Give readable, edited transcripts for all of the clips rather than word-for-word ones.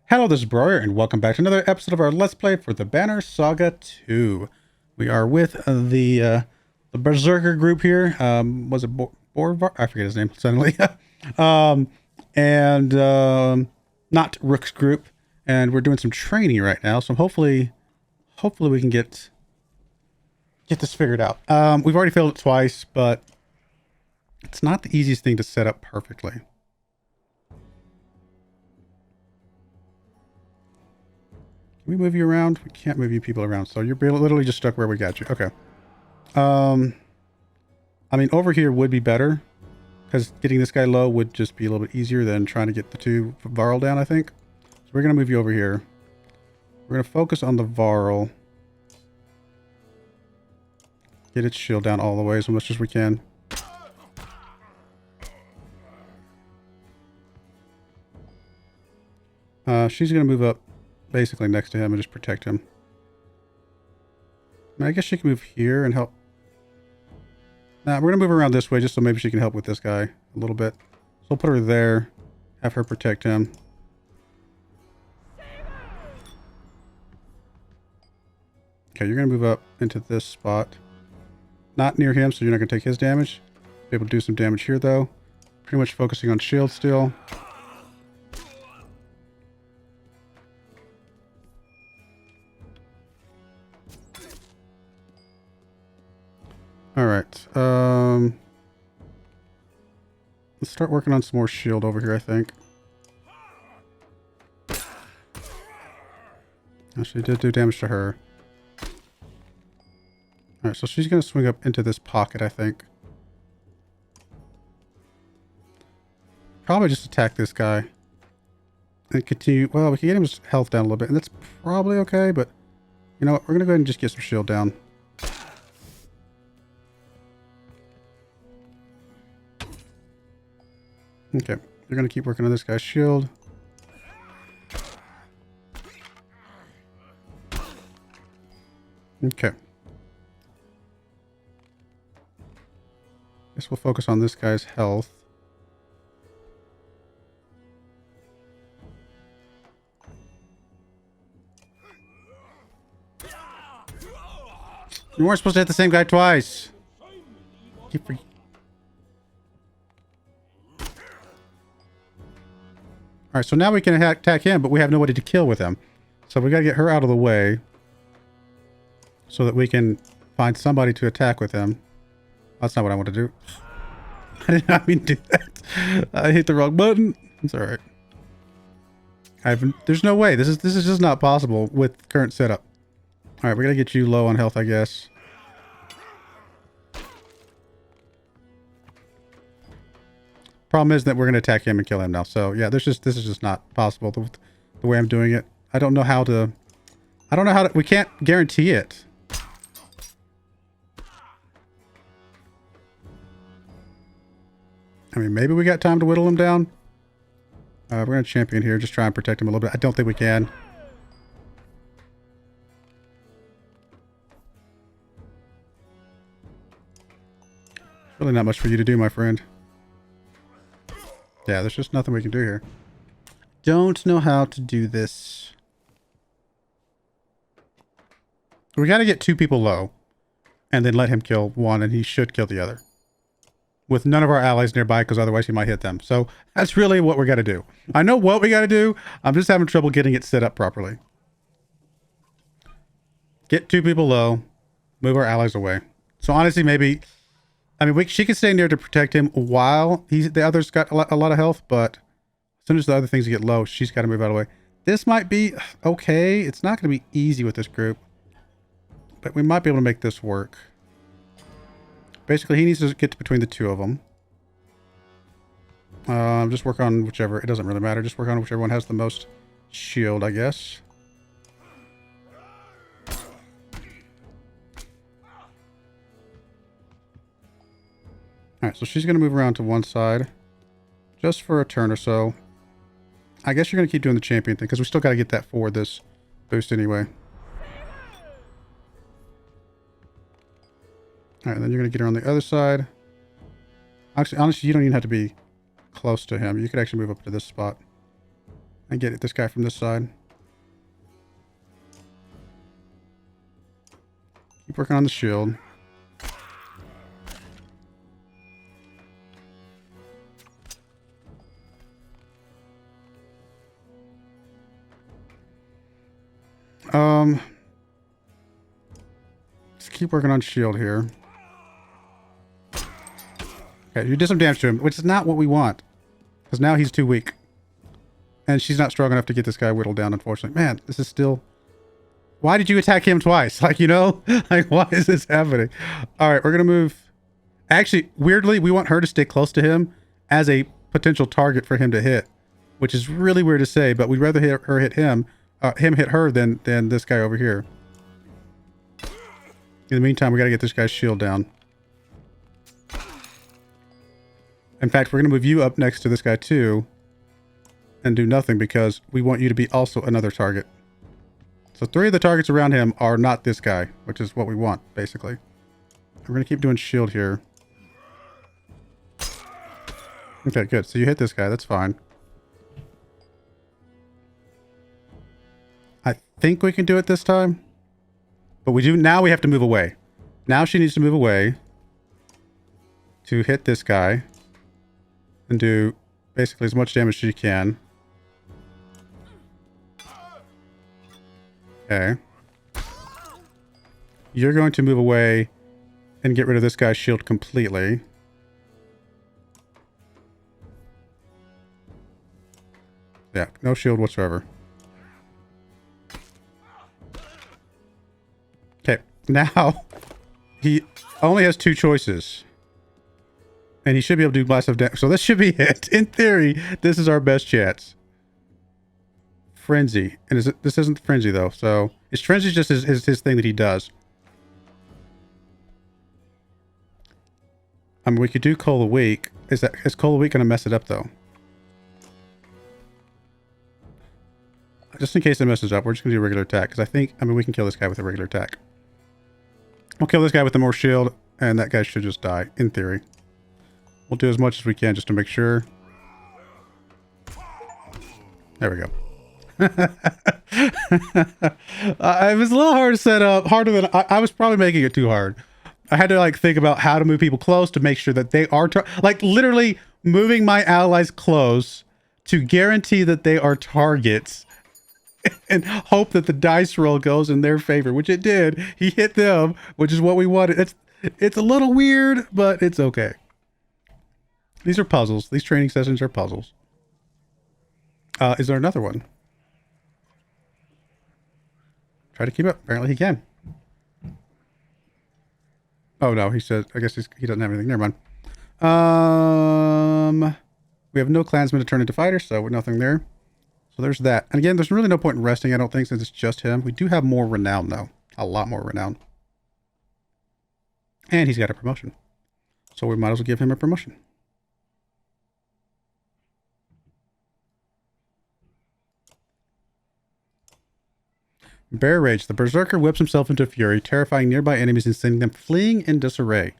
Hello, this is Broyar, and welcome back to another episode of our Let's Play for the Banner Saga 2. We are with the Berserker group here. Was it Borvar? I forget his name suddenly. Not Rook's group. And we're doing some training right now, so hopefully we can get this figured out. We've already failed it twice, but it's not the easiest thing to set up perfectly. Can we move you around? We can't move you people around, so you're literally just stuck where we got you. Okay. I mean, over here would be better, because getting this guy low would just be a little bit easier than trying to get the two Varl down, I think. So we're going to move you over here. We're going to focus on the Varl. Get its shield down all the way as much as we can. She's going to move up basically next to him and just protect him. I mean, I guess she can move here and help. Nah, we're going to move around this way just so maybe she can help with this guy a little bit. So we'll put her there, have her protect him. Okay, you're going to move up into this spot. Not near him, so you're not going to take his damage. Be able to do some damage here, though. Pretty much focusing on shield still. Alright, let's start working on some more shield over here, I think. Actually, did do damage to her. Alright, so she's going to swing up into this pocket, I think. Probably just attack this guy. And continue. Well, we can get his health down a little bit, and that's probably okay, but you know what? We're going to go ahead and just get some shield down. Okay, you're going to keep working on this guy's shield. Okay. Guess we'll focus on this guy's health. You weren't supposed to hit the same guy twice. Keep Alright, so now we can attack him, but we have nobody to kill with him. So we got to get her out of the way so that we can find somebody to attack with him. That's not what I want to do. I did not mean to do that. I hit the wrong button. It's alright. There's no way. This is just not possible with current setup. Alright, we got to get you low on health, I guess. Problem is that we're going to attack him and kill him now. So yeah, this is just not possible the way I'm doing it. I don't know how to. We can't guarantee it. I mean, maybe we got time to whittle him down. We're going to champion here, just try and protect him a little bit. I don't think we can. Really not much for you to do, my friend. Yeah, there's just nothing we can do here. Don't know how to do this. We got to get two people low. And then let him kill one, and he should kill the other. With none of our allies nearby, because otherwise he might hit them. So that's really what we got to do. I know what we got to do. I'm just having trouble getting it set up properly. Get two people low. Move our allies away. So honestly, maybe... I mean, she can stay near to protect him while the other's got a lot of health, but as soon as the other things get low, she's got to move out of the way. This might be okay. It's not going to be easy with this group, but we might be able to make this work. Basically, he needs to get between the two of them. Just work on whichever. It doesn't really matter. Just work on whichever one has the most shield, I guess. Alright, so she's going to move around to one side. Just for a turn or so. I guess you're going to keep doing the champion thing, because we still got to get that for this boost anyway. Alright, then you're going to get her on the other side. Actually, honestly, you don't even have to be close to him. You could actually move up to this spot. And get this guy from this side. Keep working on the shield. Let's keep working on shield here. Okay, you did some damage to him, which is not what we want. Because now he's too weak. And she's not strong enough to get this guy whittled down, unfortunately. Man, this is still... Why did you attack him twice? Like, you know? Like, why is this happening? Alright, we're going to move... Actually, weirdly, we want her to stay close to him as a potential target for him to hit. Which is really weird to say, but we'd rather hit her hit him hit her than this guy over here. In the meantime, we got to get this guy's shield down. In fact, we're going to move you up next to this guy too. And do nothing because we want you to be also another target. So 3 of the targets around him are not this guy, which is what we want, basically. We're going to keep doing shield here. Okay, good. So you hit this guy. That's fine. I think we can do it this time. But we do... Now we have to move away. Now she needs to move away to hit this guy and do basically as much damage as she can. Okay. You're going to move away and get rid of this guy's shield completely. Yeah, no shield whatsoever. Okay, now he only has 2 choices. And he should be able to do massive damage. So this should be it. In theory, this is our best chance. Frenzy. And this isn't Frenzy though. So his Frenzy is just his thing that he does. I mean, we could do Coal a Week. Is Coal a Week going to mess it up though? Just in case it messes up, we're just going to do a regular attack. Because I mean, we can kill this guy with a regular attack. We'll kill this guy with the more shield. And that guy should just die, in theory. We'll do as much as we can just to make sure. There we go. It was a little hard to set up. Harder than... I was probably making it too hard. I had to like think about how to move people close to make sure that they are... Like literally moving my allies close to guarantee that they are targets. And hope that the dice roll goes in their favor, which it did. He hit them, which is what we wanted. It's a little weird, but it's okay. These are puzzles. These training sessions are puzzles. Is there another one? Try to keep up. Apparently he can. Oh no, he said, I guess he doesn't have anything. Never mind. We have no clansmen to turn into fighters, so we're nothing there. So there's that. And again, there's really no point in resting, I don't think, since it's just him. We do have more renown, though. A lot more renown. And he's got a promotion. So we might as well give him a promotion. Bear Rage. The Berserker whips himself into fury, terrifying nearby enemies and sending them fleeing in disarray.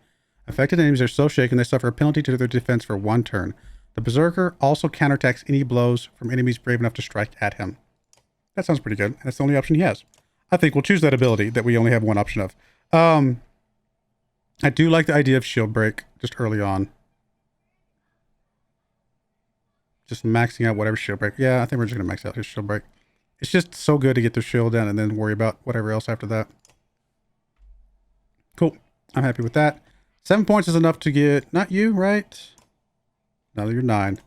Affected enemies are so shaken they suffer a penalty to their defense for 1 turn. The Berserker also counterattacks any blows from enemies brave enough to strike at him. That sounds pretty good. That's the only option he has. I think we'll choose that ability that we only have 1 option of. I do like the idea of shield break just early on. Just maxing out whatever shield break. Yeah, I think we're just going to max out his shield break. It's just so good to get the shield down and then worry about whatever else after that. Cool. I'm happy with that. 7 points is enough to get... Not you, right? No, you're 9.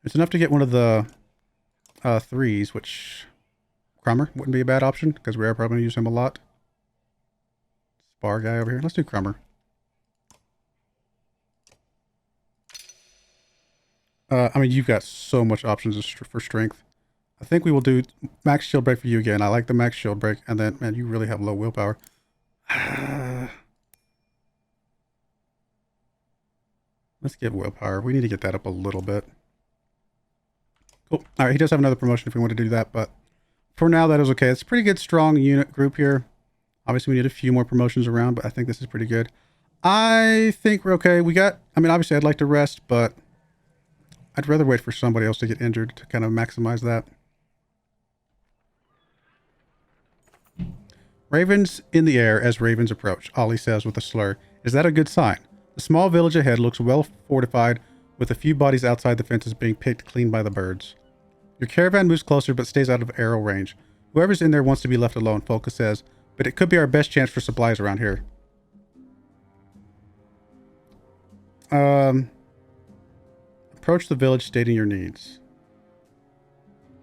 It's enough to get one of the 3s, which... Crummer wouldn't be a bad option, because we are probably going to use him a lot. Spar guy over here. Let's do Crummer. I mean, you've got so much options for strength. I think we will do max shield break for you again. I like the max shield break. And then, man, you really have low willpower. Let's give willpower. We need to get that up a little bit. Cool. All right, he does have another promotion if we want to do that, but for now, that is okay. It's a pretty good, strong unit group here. Obviously, we need a few more promotions around, but I think this is pretty good. I think we're okay. I mean, obviously, I'd like to rest, but I'd rather wait for somebody else to get injured to kind of maximize that. Ravens in the air as ravens approach, Ollie says with a slur. Is that a good sign? The small village ahead looks well fortified, with a few bodies outside the fences being picked clean by the birds. Your caravan moves closer but stays out of arrow range. Whoever's in there wants to be left alone, Folka says, but it could be our best chance for supplies around here. Approach the village stating your needs.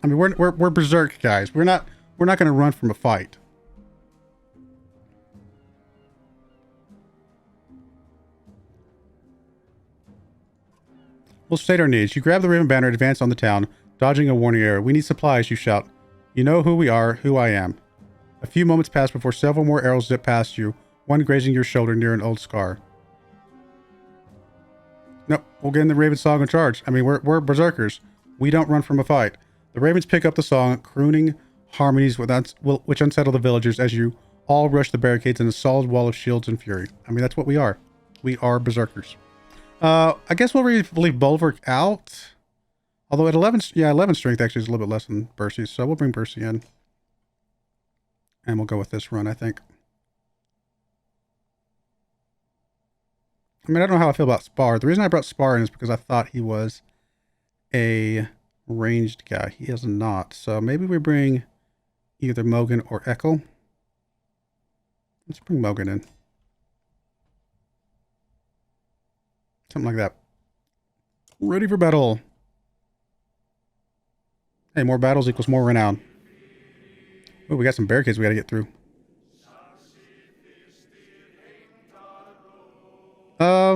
I mean, we're berserk guys. We're not going to run from a fight. We'll state our needs. You grab the Raven banner and advance on the town, dodging a warning arrow. We need supplies, you shout. You know who we are, who I am. A few moments pass before several more arrows zip past you, one grazing your shoulder near an old scar. Nope, we'll get in the Raven song and charge. I mean, we're berserkers. We don't run from a fight. The Ravens pick up the song, crooning harmonies which unsettle the villagers as you all rush the barricades in a solid wall of shields and fury. I mean, that's what we are. We are berserkers. I guess we'll leave Bulwark out. Although at 11 strength actually is a little bit less than Bercy's, so we'll bring Bercy in. And we'll go with this run, I think. I mean, I don't know how I feel about Spar. The reason I brought Spar in is because I thought he was a ranged guy. He is not. So maybe we bring either Mogan or Echo. Let's bring Mogan in. Something like that. Ready for battle. Hey, more battles equals more renown. Oh, we got some barricades we got to get through. I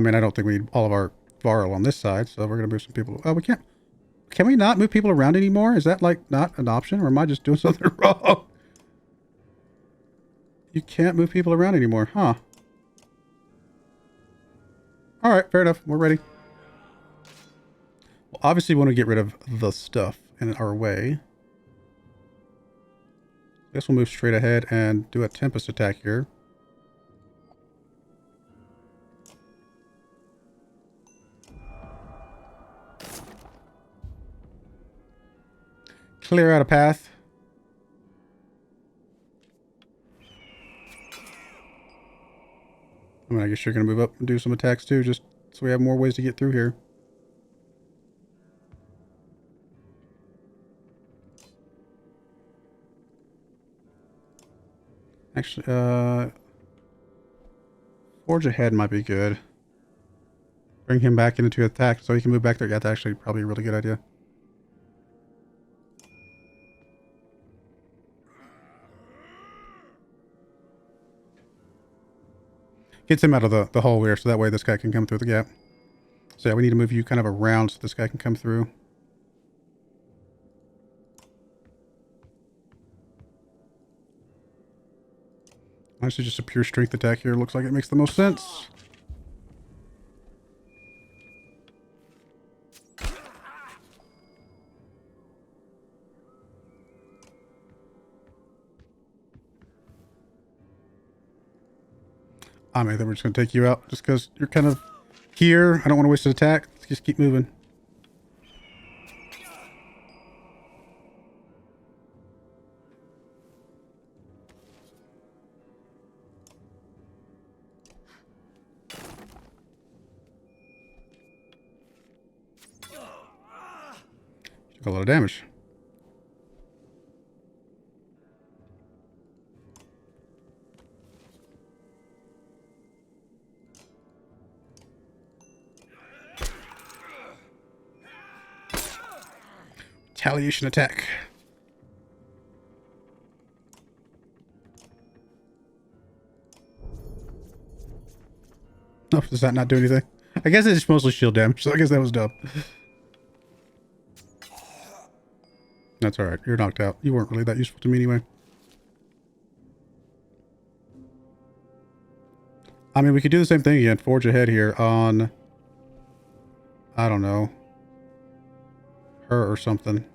mean, I don't think we need all of our Varl on this side, so we're going to move some people. Oh, we can't. Can we not move people around anymore? Is that, like, not an option, or am I just doing something wrong? You can't move people around anymore, huh? Alright, fair enough. We're ready. Well, obviously we want to get rid of the stuff in our way. I guess we'll move straight ahead and do a Tempest attack here. Clear out a path. I mean, I guess you're going to move up and do some attacks too, just so we have more ways to get through here. Actually, Forge ahead might be good. Bring him back into attack so he can move back there. Yeah, that's actually probably a really good idea. Gets him out of the hole here, so that way this guy can come through the gap. So yeah, we need to move you kind of around so this guy can come through. Honestly, just a pure strength attack here. Looks like it makes the most sense. I mean, then we're just going to take you out just because you're kind of here. I don't want to waste an attack. Let's just keep moving. Took a lot of damage. Retaliation attack. Oh, does that not do anything? I guess it's mostly shield damage, so I guess that was dumb. That's alright. You're knocked out. You weren't really that useful to me anyway. I mean, we could do the same thing again. Forge ahead here on... I don't know. Her or something.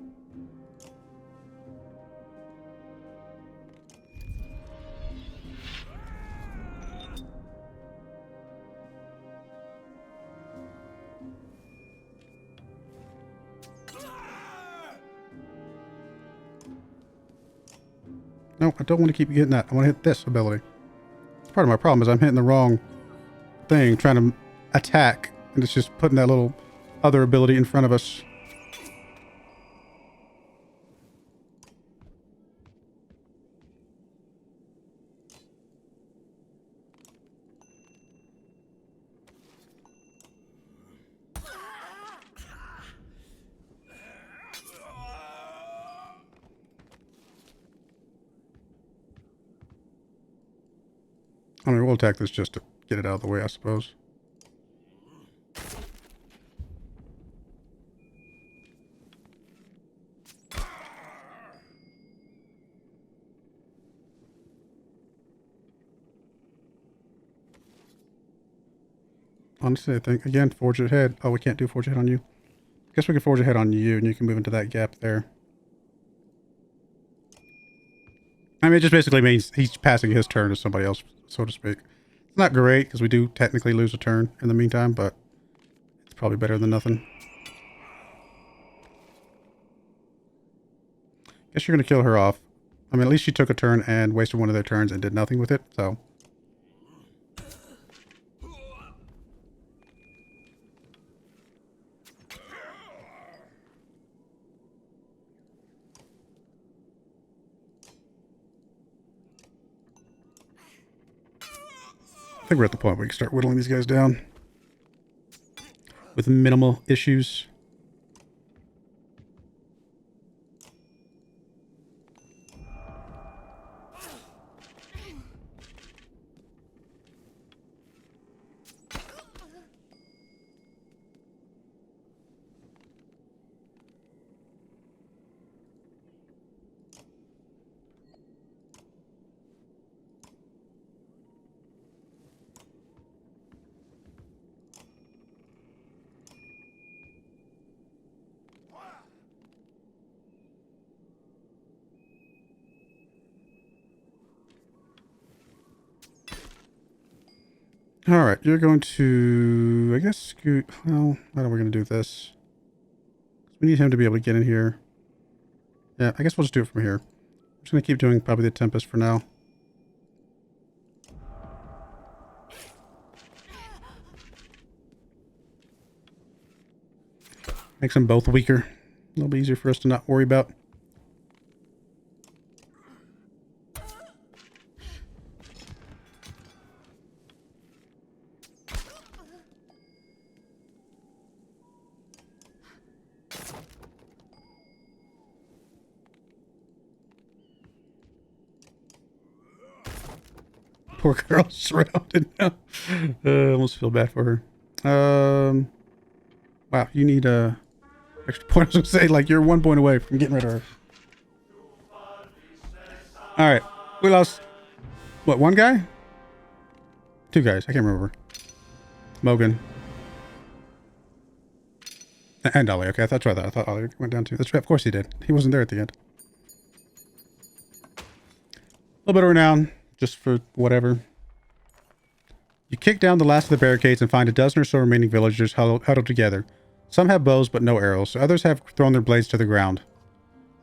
No, I don't want to keep getting that. I want to hit this ability. Part of my problem is I'm hitting the wrong thing, trying to attack, and it's just putting that little other ability in front of us. I mean, we'll attack this just to get it out of the way, I suppose. Honestly, I think, again, forge ahead. Oh, we can't do forge ahead on you. I guess we can forge ahead on you, and you can move into that gap there. I mean, it just basically means he's passing his turn to somebody else, so to speak. It's not great, because we do technically lose a turn in the meantime, but it's probably better than nothing. Guess you're going to kill her off. I mean, at least she took a turn and wasted one of their turns and did nothing with it, so... I think we're at the point where we can start whittling these guys down with minimal issues. All right, you're going to, I guess, scoot. Well, how are we going to do this? We need him to be able to get in here. Yeah, I guess we'll just do it from here. I'm just going to keep doing probably the Tempest for now. Makes them both weaker. A little bit easier for us to not worry about. Poor girl's surrounded now. I almost feel bad for her. Wow, you need a extra point. I was gonna say, like, you're 1 point away from getting rid of her. All right, we lost. What, one guy? Two guys. I can't remember. Mogan and Ollie. Okay, that's right. I thought Ollie went down too. That's right. Of course he did. He wasn't there at the end. A little bit of renown. Just for whatever. You kick down the last of the barricades and find a dozen or so remaining villagers huddled together. Some have bows but no arrows. Others have thrown their blades to the ground.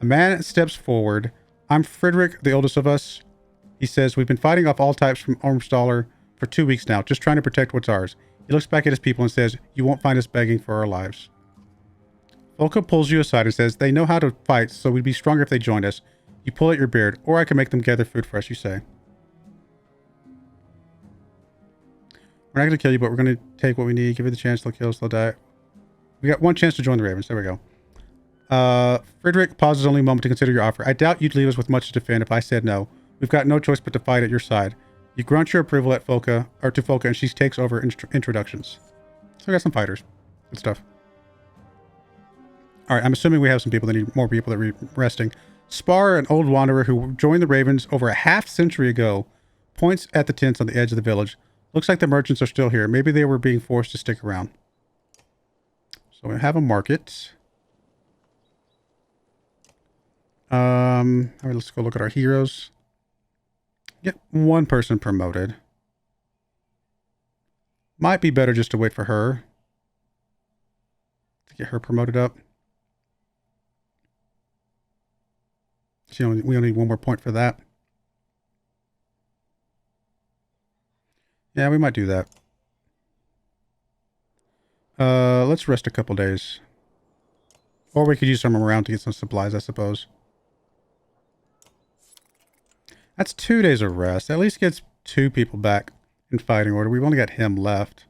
A man steps forward. I'm Frederick, the oldest of us. He says, we've been fighting off all types from Ormstaller for 2 weeks now, just trying to protect what's ours. He looks back at his people and says, you won't find us begging for our lives. Volka pulls you aside and says, they know how to fight, so we'd be stronger if they joined us. You pull at your beard, or I can make them gather food for us, you say. We're not going to kill you, but we're going to take what we need. Give you the chance. They'll kill us. They'll die. We got one chance to join the Ravens. There we go. Frederick pauses only a moment to consider your offer. I doubt you'd leave us with much to defend if I said no. We've got no choice but to fight at your side. You grunt your approval at Folka, or to Folka, and she takes over introductions. So we got some fighters. Good stuff. All right, I'm assuming we have some people that need more people that are resting. Spar, an old wanderer who joined the Ravens over a half-century ago, points at the tents on the edge of the village. Looks like the merchants are still here. Maybe they were being forced to stick around. So we have a market. All right, let's go look at our heroes. Get one person promoted. Might be better just to wait for her to get her promoted up. We only need one more point for that. Yeah, we might do that. Let's rest a couple days. Or we could use some around to get some supplies, I suppose. That's 2 days of rest. At least gets 2 people back in fighting order. We've only got him left.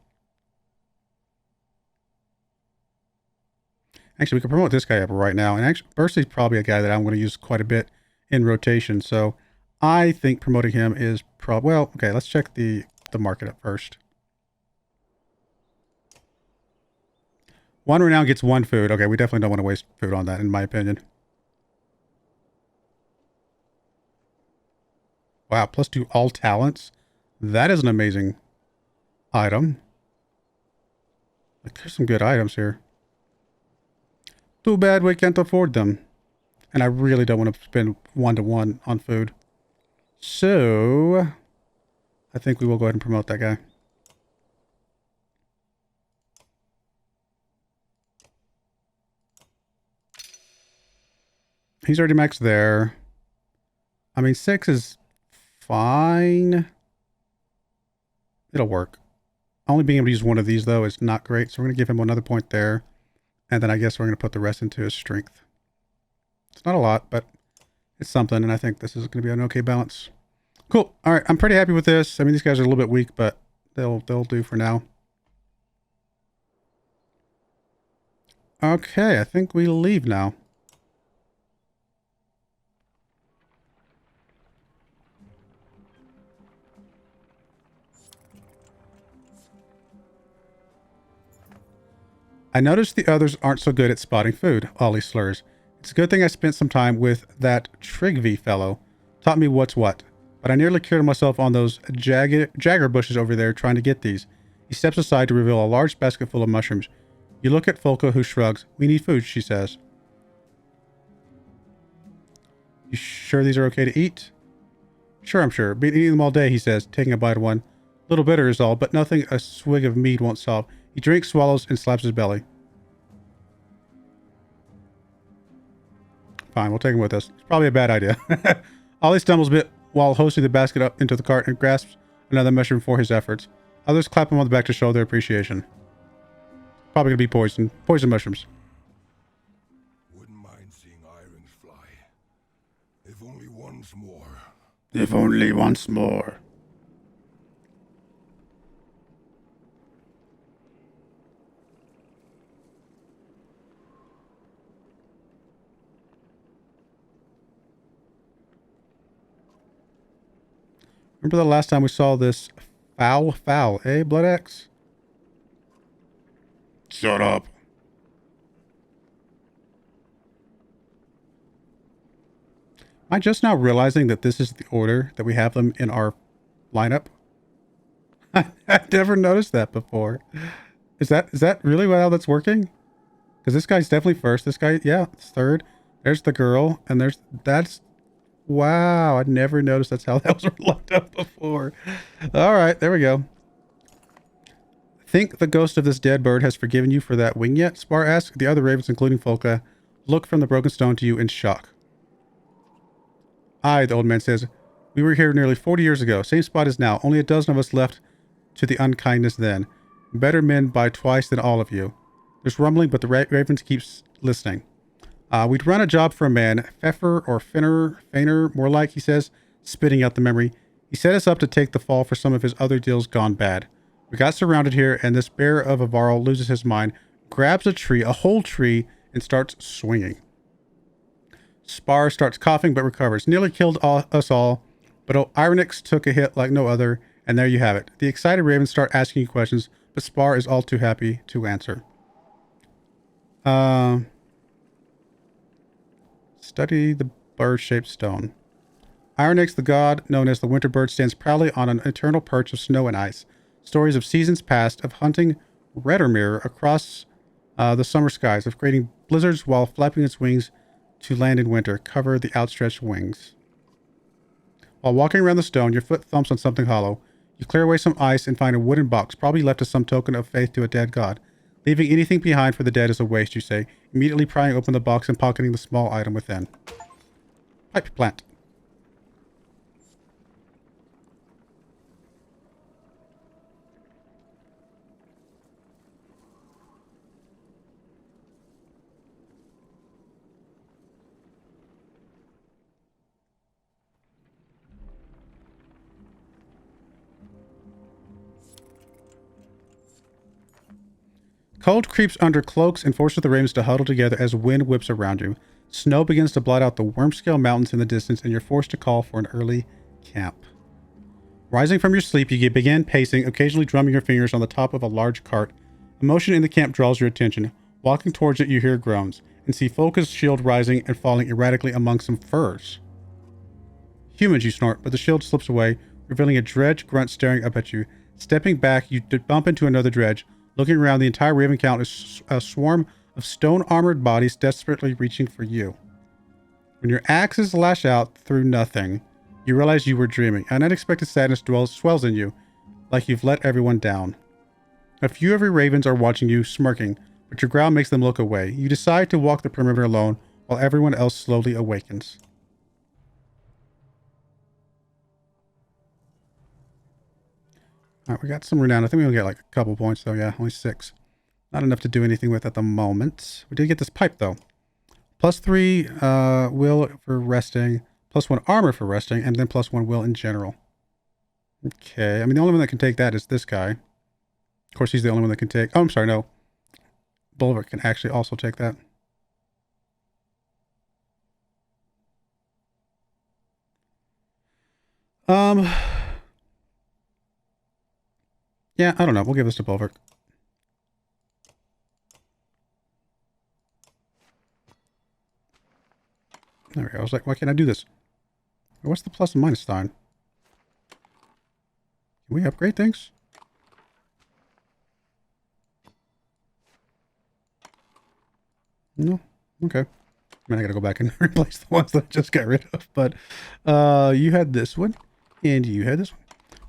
Actually, we can promote this guy up right now. And actually, Bercy's probably a guy that I'm going to use quite a bit in rotation. So I think promoting him is probably... Well, okay, let's check the market up first. 1 renown gets 1 food. Okay, we definitely don't want to waste food on that, in my opinion. Wow, +2 all talents. That is an amazing item. Like, there's some good items here. Too bad we can't afford them. And I really don't want to spend 1-to-1 on food. So, I think we will go ahead and promote that guy. He's already maxed there. I mean, 6 is fine. It'll work. Only being able to use 1 of these, though, is not great. So we're going to give him another point there. And then I guess we're going to put the rest into his strength. It's not a lot, but it's something. And I think this is going to be an okay balance. Cool. All right. I'm pretty happy with this. I mean, these guys are a little bit weak, but they'll do for now. Okay. I think we leave now. I noticed the others aren't so good at spotting food, Ollie slurs. It's a good thing I spent some time with that Trigby fellow. Taught me what's what. But I nearly killed myself on those jagger bushes over there trying to get these. He steps aside to reveal a large basket full of mushrooms. You look at Folka, who shrugs. We need food, she says. You sure these are okay to eat? Sure, I'm sure. Been eating them all day, he says, taking a bite of one. Little bitter is all, but nothing a swig of mead won't solve. He drinks, swallows, and slaps his belly. Fine, we'll take him with us. It's probably a bad idea. Ollie stumbles a bit while hoisting the basket up into the cart and grasps another mushroom for his efforts. Others clap him on the back to show their appreciation. Probably going to be poison. Poison mushrooms. Wouldn't mind seeing irons fly. If only once more. If only once more. Remember the last time we saw this foul, eh, Blood Axe? Shut up. Am I just now realizing that this is the order that we have them in our lineup? I've never noticed that before. Is that really how that's working? Because this guy's definitely first. This guy, yeah, it's third. There's the girl, and that's... Wow, I never noticed that's how that was lined up before. All right, there we go. Think the ghost of this dead bird has forgiven you for that wing yet? Spar asks. The other ravens, including Folka, look from the broken stone to you in shock. Aye, the old man says. We were here nearly 40 years ago. Same spot as now. Only a dozen of us left to the unkindness then. Better men by twice than all of you. There's rumbling, but the ravens keeps listening. We'd run a job for a man, Pfeffer or Feiner, more like, he says, spitting out the memory. He set us up to take the fall for some of his other deals gone bad. We got surrounded here, and this bear of a Varl loses his mind, grabs a tree, a whole tree, and starts swinging. Spar starts coughing but recovers. Nearly killed us all, but Ironix took a hit like no other, and there you have it. The excited ravens start asking you questions, but Spar is all too happy to answer. Study the bird-shaped stone. Ironix, the god known as the winter bird, stands proudly on an eternal perch of snow and ice. Stories of seasons past, of hunting Reddermere across the summer skies, of creating blizzards while flapping its wings to land in winter, cover the outstretched wings. While walking around the stone, your foot thumps on something hollow. You clear away some ice and find a wooden box, probably left as some token of faith to a dead god. Leaving anything behind for the dead is a waste, you say, immediately prying open the box and pocketing the small item within. Pipe plant. Cold creeps under cloaks and forces the ravens to huddle together as wind whips around you. Snow begins to blot out the worm-scale mountains in the distance, and you're forced to call for an early camp. Rising from your sleep, you begin pacing, occasionally drumming your fingers on the top of a large cart. A motion in the camp draws your attention. Walking towards it, you hear groans, and see Folka's shield rising and falling erratically among some furs. Humans, you snort, but the shield slips away, revealing a dredge grunt staring up at you. Stepping back, you bump into another dredge. Looking around, the entire raven count is a swarm of stone-armored bodies desperately reaching for you. When your axes lash out through nothing, you realize you were dreaming. An unexpected sadness swells in you, like you've let everyone down. A few of your ravens are watching you, smirking, but your growl makes them look away. You decide to walk the perimeter alone, while everyone else slowly awakens. Alright, we got some renown. I think we'll get like a couple points though. Yeah, only 6. Not enough to do anything with at the moment. We did get this pipe though. +3 will for resting. +1 armor for resting. And then +1 will in general. Okay. I mean, the only one that can take that is this guy. Of course, he's the only one that can take... Oh, I'm sorry, no. Bulwark can actually also take that. Yeah, I don't know. We'll give this to Bulwark. There we go. I was like, why can't I do this? What's the plus and minus sign? Can we upgrade things? No? Okay. I mean, I gotta go back and replace the ones that I just got rid of. But you had this one, and you had this one.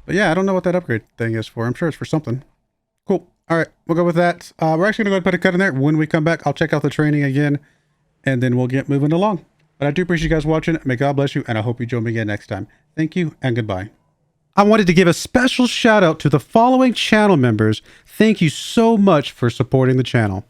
But yeah, I don't know what that upgrade thing is for. I'm sure it's for something. Cool. All right, we'll go with that. We're actually going to go ahead and put a cut in there. When we come back, I'll check out the training again, and then we'll get moving along. But I do appreciate you guys watching. May God bless you, and I hope you join me again next time. Thank you, and goodbye. I wanted to give a special shout out to the following channel members. Thank you so much for supporting the channel.